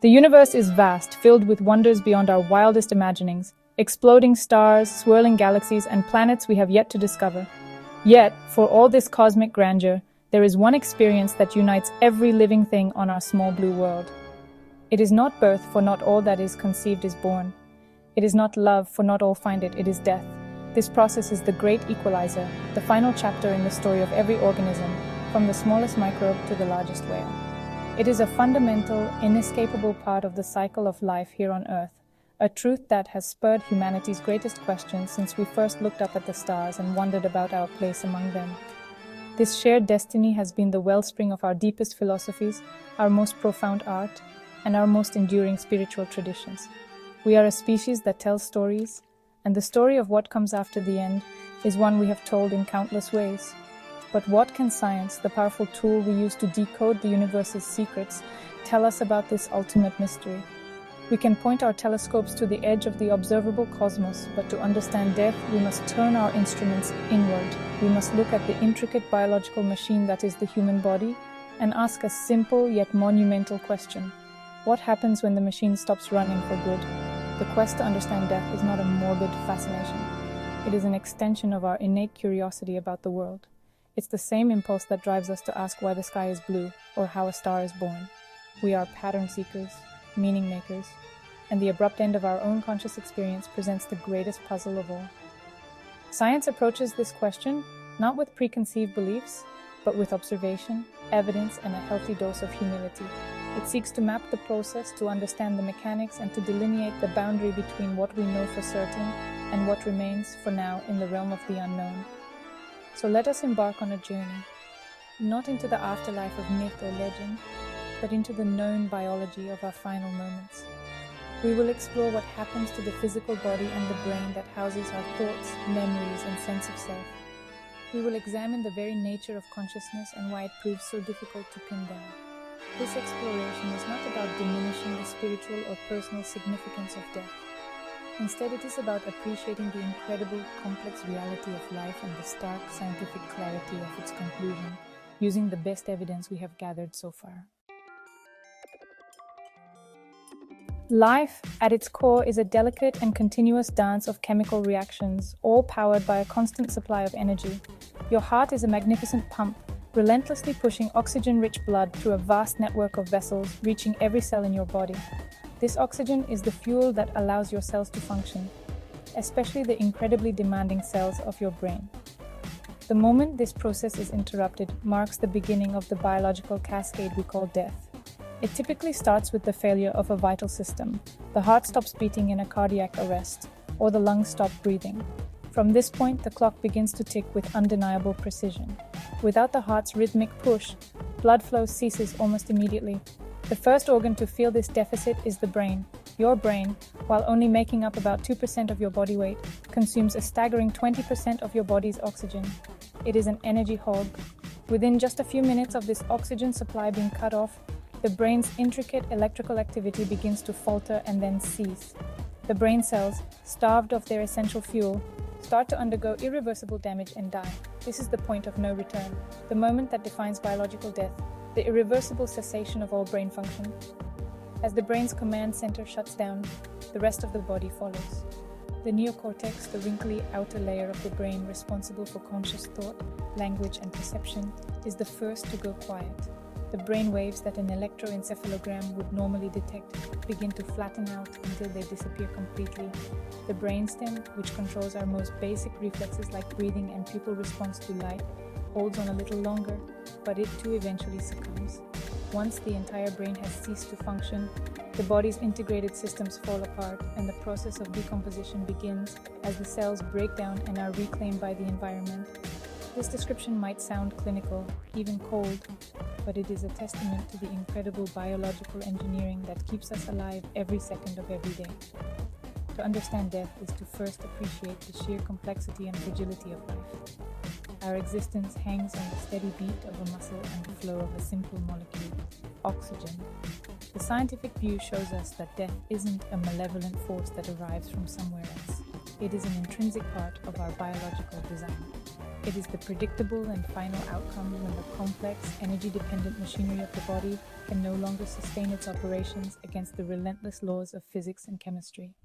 The universe is vast, filled with wonders beyond our wildest imaginings, exploding stars, swirling galaxies, and planets we have yet to discover. Yet, for all this cosmic grandeur, there is one experience that unites every living thing on our small blue world. It is not birth, for not all that is conceived is born. It is not love, for not all find it, it is death. This process is the great equalizer, the final chapter in the story of every organism, from the smallest microbe to the largest whale. It is a fundamental, inescapable part of the cycle of life here on Earth, a truth that has spurred humanity's greatest questions since we first looked up at the stars and wondered about our place among them. This shared destiny has been the wellspring of our deepest philosophies, our most profound art, and our most enduring spiritual traditions. We are a species that tells stories, and the story of what comes after the end is one we have told in countless ways. But what can science, the powerful tool we use to decode the universe's secrets, tell us about this ultimate mystery? We can point our telescopes to the edge of the observable cosmos, but to understand death, we must turn our instruments inward. We must look at the intricate biological machine that is the human body and ask a simple yet monumental question. What happens when the machine stops running for good? The quest to understand death is not a morbid fascination. It is an extension of our innate curiosity about the world. It's the same impulse that drives us to ask why the sky is blue or how a star is born. We are pattern seekers, meaning makers, and the abrupt end of our own conscious experience presents the greatest puzzle of all. Science approaches this question not with preconceived beliefs, but with observation, evidence, and a healthy dose of humility. It seeks to map the process, to understand the mechanics, and to delineate the boundary between what we know for certain and what remains, for now, in the realm of the unknown. So let us embark on a journey, not into the afterlife of myth or legend, but into the known biology of our final moments. We will explore what happens to the physical body and the brain that houses our thoughts, memories, and sense of self. We will examine the very nature of consciousness and why it proves so difficult to pin down. This exploration is not about diminishing the spiritual or personal significance of death. Instead, it is about appreciating the incredible, complex reality of life and the stark scientific clarity of its conclusion, using the best evidence we have gathered so far. Life, at its core, is a delicate and continuous dance of chemical reactions, all powered by a constant supply of energy. Your heart is a magnificent pump, relentlessly pushing oxygen-rich blood through a vast network of vessels, reaching every cell in your body. This oxygen is the fuel that allows your cells to function, especially the incredibly demanding cells of your brain. The moment this process is interrupted marks the beginning of the biological cascade we call death. It typically starts with the failure of a vital system. The heart stops beating in a cardiac arrest, or the lungs stop breathing. From this point, the clock begins to tick with undeniable precision. Without the heart's rhythmic push, blood flow ceases almost immediately. The first organ to feel this deficit is the brain. Your brain, while only making up about 2% of your body weight, consumes a staggering 20% of your body's oxygen. It is an energy hog. Within just a few minutes of this oxygen supply being cut off, the brain's intricate electrical activity begins to falter and then cease. The brain cells, starved of their essential fuel, start to undergo irreversible damage and die. This is the point of no return, the moment that defines biological death, the irreversible cessation of all brain function. As the brain's command center shuts down, the rest of the body follows. The neocortex, the wrinkly outer layer of the brain responsible for conscious thought, language, and perception, is the first to go quiet. The brain waves that an electroencephalogram would normally detect begin to flatten out until they disappear completely. The brainstem, which controls our most basic reflexes like breathing and pupil response to light, holds on a little longer, but it too eventually succumbs. Once the entire brain has ceased to function, the body's integrated systems fall apart, and the process of decomposition begins as the cells break down and are reclaimed by the environment. This description might sound clinical, even cold, but it is a testament to the incredible biological engineering that keeps us alive every second of every day. To understand death is to first appreciate the sheer complexity and fragility of life. Our existence hangs on the steady beat of a muscle and the flow of a simple molecule, oxygen. The scientific view shows us that death isn't a malevolent force that arrives from somewhere else. It is an intrinsic part of our biological design. It is the predictable and final outcome when the complex, energy-dependent machinery of the body can no longer sustain its operations against the relentless laws of physics and chemistry.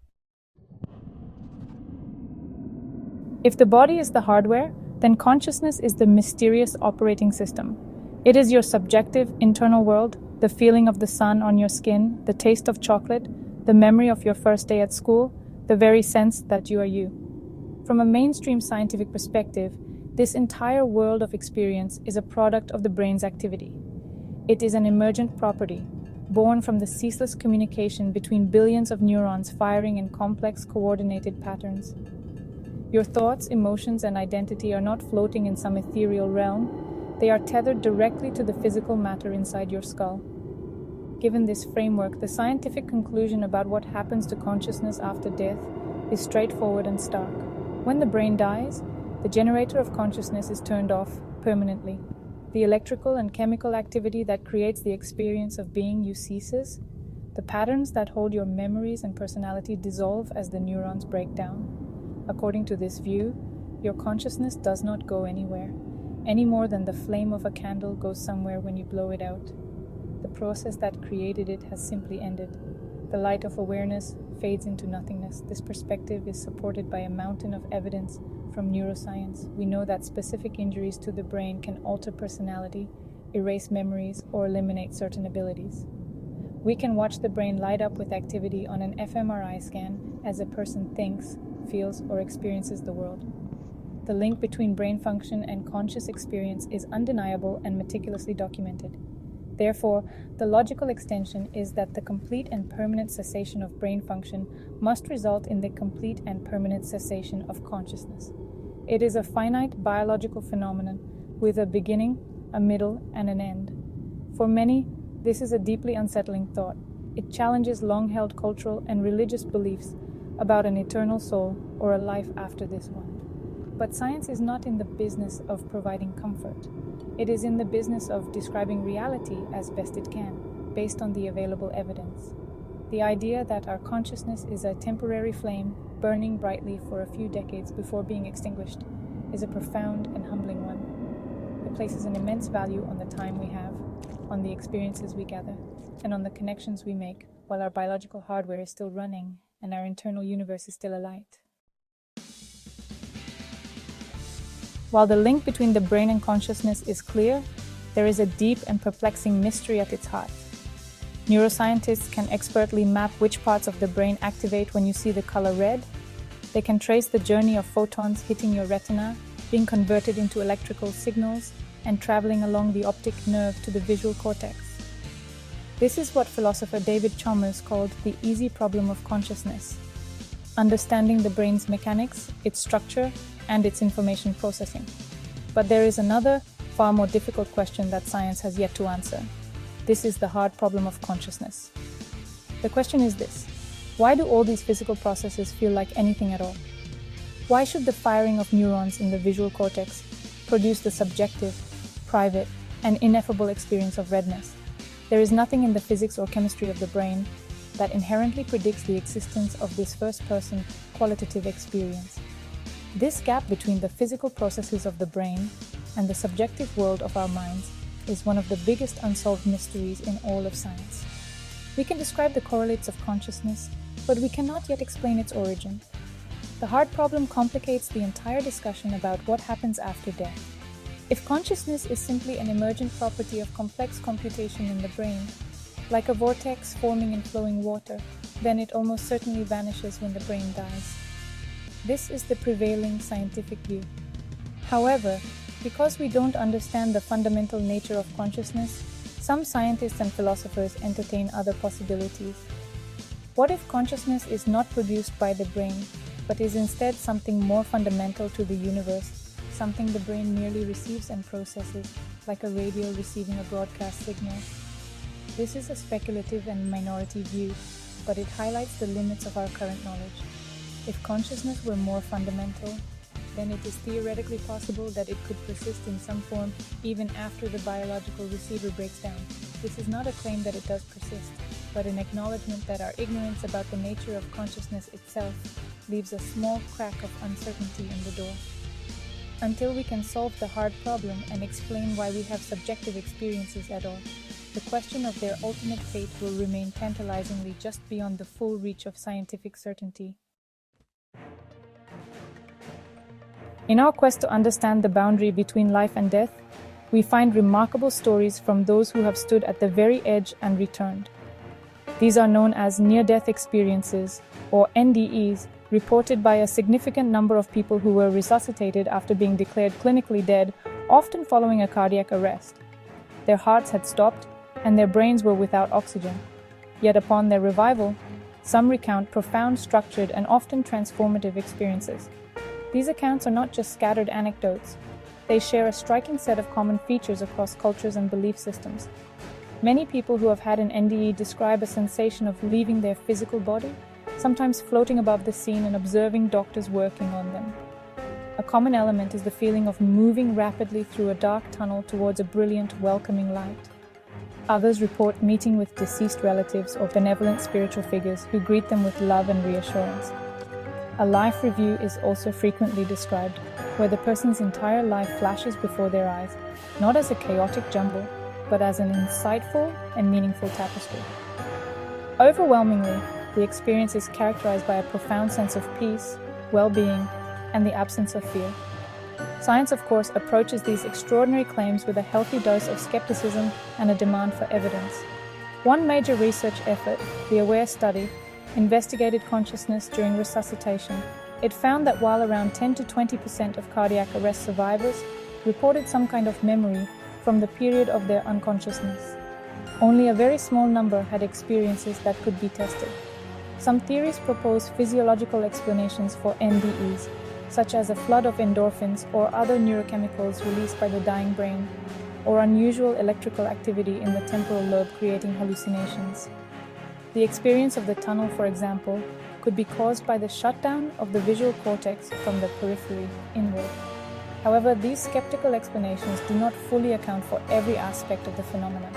If the body is the hardware, then consciousness is the mysterious operating system. It is your subjective, internal world, the feeling of the sun on your skin, the taste of chocolate, the memory of your first day at school, the very sense that you are you. From a mainstream scientific perspective, this entire world of experience is a product of the brain's activity. It is an emergent property, born from the ceaseless communication between billions of neurons firing in complex, coordinated patterns. Your thoughts, emotions, and identity are not floating in some ethereal realm. They are tethered directly to the physical matter inside your skull. Given this framework, the scientific conclusion about what happens to consciousness after death is straightforward and stark. When the brain dies, the generator of consciousness is turned off permanently. The electrical and chemical activity that creates the experience of being you ceases. The patterns that hold your memories and personality dissolve as the neurons break down. According to this view, your consciousness does not go anywhere, any more than the flame of a candle goes somewhere when you blow it out. The process that created it has simply ended. The light of awareness fades into nothingness. This perspective is supported by a mountain of evidence from neuroscience. We know that specific injuries to the brain can alter personality, erase memories, or eliminate certain abilities. We can watch the brain light up with activity on an fMRI scan as a person thinks, feels, or experiences the world. The link between brain function and conscious experience is undeniable and meticulously documented. Therefore, the logical extension is that the complete and permanent cessation of brain function must result in the complete and permanent cessation of consciousness. It is a finite biological phenomenon with a beginning, a middle, and an end. For many, this is a deeply unsettling thought. It challenges long-held cultural and religious beliefs about an eternal soul or a life after this one. But science is not in the business of providing comfort. It is in the business of describing reality as best it can, based on the available evidence. The idea that our consciousness is a temporary flame burning brightly for a few decades before being extinguished is a profound and humbling one. It places an immense value on the time we have, on the experiences we gather, and on the connections we make while our biological hardware is still running and our internal universe is still alight. While the link between the brain and consciousness is clear, there is a deep and perplexing mystery at its heart. Neuroscientists can expertly map which parts of the brain activate when you see the color red. They can trace the journey of photons hitting your retina, being converted into electrical signals, and traveling along the optic nerve to the visual cortex. This is what philosopher David Chalmers called the easy problem of consciousness: understanding the brain's mechanics, its structure, and its information processing. But there is another, far more difficult question that science has yet to answer. This is the hard problem of consciousness. The question is this: why do all these physical processes feel like anything at all? Why should the firing of neurons in the visual cortex produce the subjective, private, and ineffable experience of redness? There is nothing in the physics or chemistry of the brain that inherently predicts the existence of this first-person qualitative experience. This gap between the physical processes of the brain and the subjective world of our minds is one of the biggest unsolved mysteries in all of science. We can describe the correlates of consciousness, but we cannot yet explain its origin. The hard problem complicates the entire discussion about what happens after death. If consciousness is simply an emergent property of complex computation in the brain, like a vortex forming in flowing water, then it almost certainly vanishes when the brain dies. This is the prevailing scientific view. However, because we don't understand the fundamental nature of consciousness, some scientists and philosophers entertain other possibilities. What if consciousness is not produced by the brain, but is instead something more fundamental to the universe, something the brain merely receives and processes, like a radio receiving a broadcast signal? This is a speculative and minority view, but it highlights the limits of our current knowledge. If consciousness were more fundamental, then it is theoretically possible that it could persist in some form even after the biological receiver breaks down. This is not a claim that it does persist, but an acknowledgement that our ignorance about the nature of consciousness itself leaves a small crack of uncertainty in the door. Until we can solve the hard problem and explain why we have subjective experiences at all, the question of their ultimate fate will remain tantalizingly just beyond the full reach of scientific certainty. In our quest to understand the boundary between life and death, we find remarkable stories from those who have stood at the very edge and returned. These are known as near-death experiences, or NDEs, reported by a significant number of people who were resuscitated after being declared clinically dead, often following a cardiac arrest. Their hearts had stopped, and their brains were without oxygen. Yet upon their revival, some recount profound, structured, and often transformative experiences. These accounts are not just scattered anecdotes. They share a striking set of common features across cultures and belief systems. Many people who have had an NDE describe a sensation of leaving their physical body, sometimes floating above the scene and observing doctors working on them. A common element is the feeling of moving rapidly through a dark tunnel towards a brilliant, welcoming light. Others report meeting with deceased relatives or benevolent spiritual figures who greet them with love and reassurance. A life review is also frequently described, where the person's entire life flashes before their eyes, not as a chaotic jumble, but as an insightful and meaningful tapestry. Overwhelmingly, the experience is characterized by a profound sense of peace, well-being, and the absence of fear. Science, of course, approaches these extraordinary claims with a healthy dose of skepticism and a demand for evidence. One major research effort, the AWARE study, investigated consciousness during resuscitation. It found that while around 10 to 20% of cardiac arrest survivors reported some kind of memory from the period of their unconsciousness, only a very small number had experiences that could be tested. Some theories propose physiological explanations for NDEs, such as a flood of endorphins or other neurochemicals released by the dying brain, or unusual electrical activity in the temporal lobe creating hallucinations. The experience of the tunnel, for example, could be caused by the shutdown of the visual cortex from the periphery inward. However, these skeptical explanations do not fully account for every aspect of the phenomenon.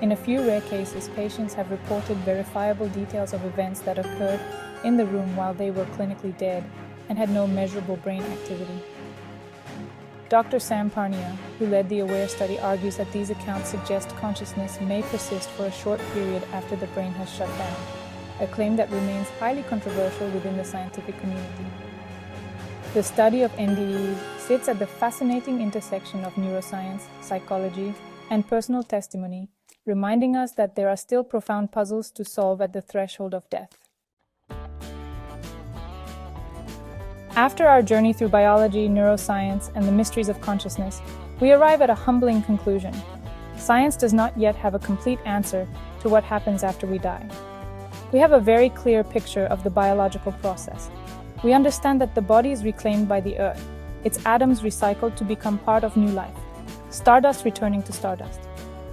In a few rare cases, patients have reported verifiable details of events that occurred in the room while they were clinically dead and had no measurable brain activity. Dr. Sam Parnia, who led the AWARE study, argues that these accounts suggest consciousness may persist for a short period after the brain has shut down, a claim that remains highly controversial within the scientific community. The study of NDEs sits at the fascinating intersection of neuroscience, psychology, and personal testimony, reminding us that there are still profound puzzles to solve at the threshold of death. After our journey through biology, neuroscience, and the mysteries of consciousness, we arrive at a humbling conclusion. Science does not yet have a complete answer to what happens after we die. We have a very clear picture of the biological process. We understand that the body is reclaimed by the earth, its atoms recycled to become part of new life, stardust returning to stardust.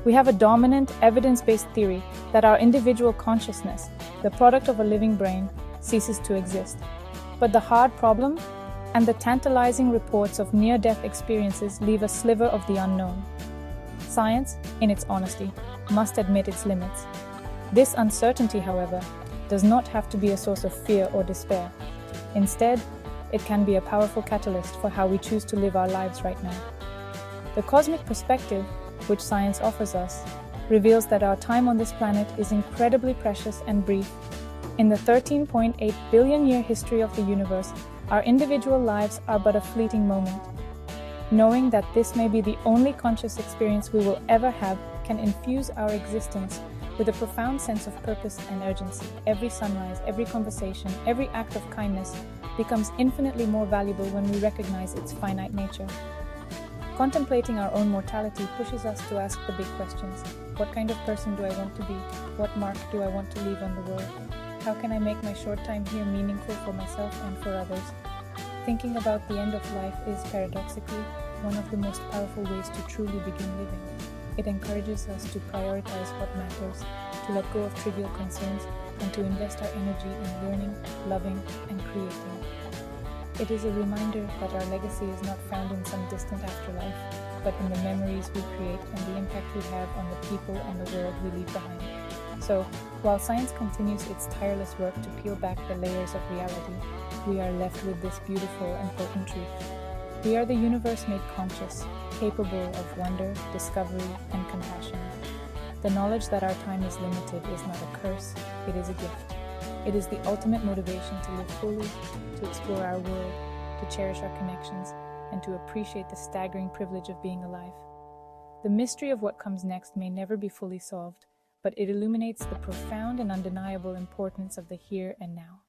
We have a dominant, evidence-based theory that our individual consciousness, the product of a living brain, ceases to exist. But the hard problem and the tantalizing reports of near-death experiences leave a sliver of the unknown. Science, in its honesty, must admit its limits. This uncertainty, however, does not have to be a source of fear or despair. Instead, it can be a powerful catalyst for how we choose to live our lives right now. The cosmic perspective, which science offers us, reveals that our time on this planet is incredibly precious and brief. In the 13.8 billion-year history of the universe, our individual lives are but a fleeting moment. Knowing that this may be the only conscious experience we will ever have can infuse our existence with a profound sense of purpose and urgency. Every sunrise, every conversation, every act of kindness becomes infinitely more valuable when we recognize its finite nature. Contemplating our own mortality pushes us to ask the big questions. What kind of person do I want to be? What mark do I want to leave on the world? How can I make my short time here meaningful for myself and for others? Thinking about the end of life is, paradoxically, one of the most powerful ways to truly begin living. It encourages us to prioritize what matters, to let go of trivial concerns, and to invest our energy in learning, loving, and creating. It is a reminder that our legacy is not found in some distant afterlife, but in the memories we create and the impact we have on the people and the world we leave behind. So, while science continues its tireless work to peel back the layers of reality, we are left with this beautiful and potent truth. We are the universe made conscious, capable of wonder, discovery, and compassion. The knowledge that our time is limited is not a curse, it is a gift. It is the ultimate motivation to live fully, to explore our world, to cherish our connections, and to appreciate the staggering privilege of being alive. The mystery of what comes next may never be fully solved, but it illuminates the profound and undeniable importance of the here and now.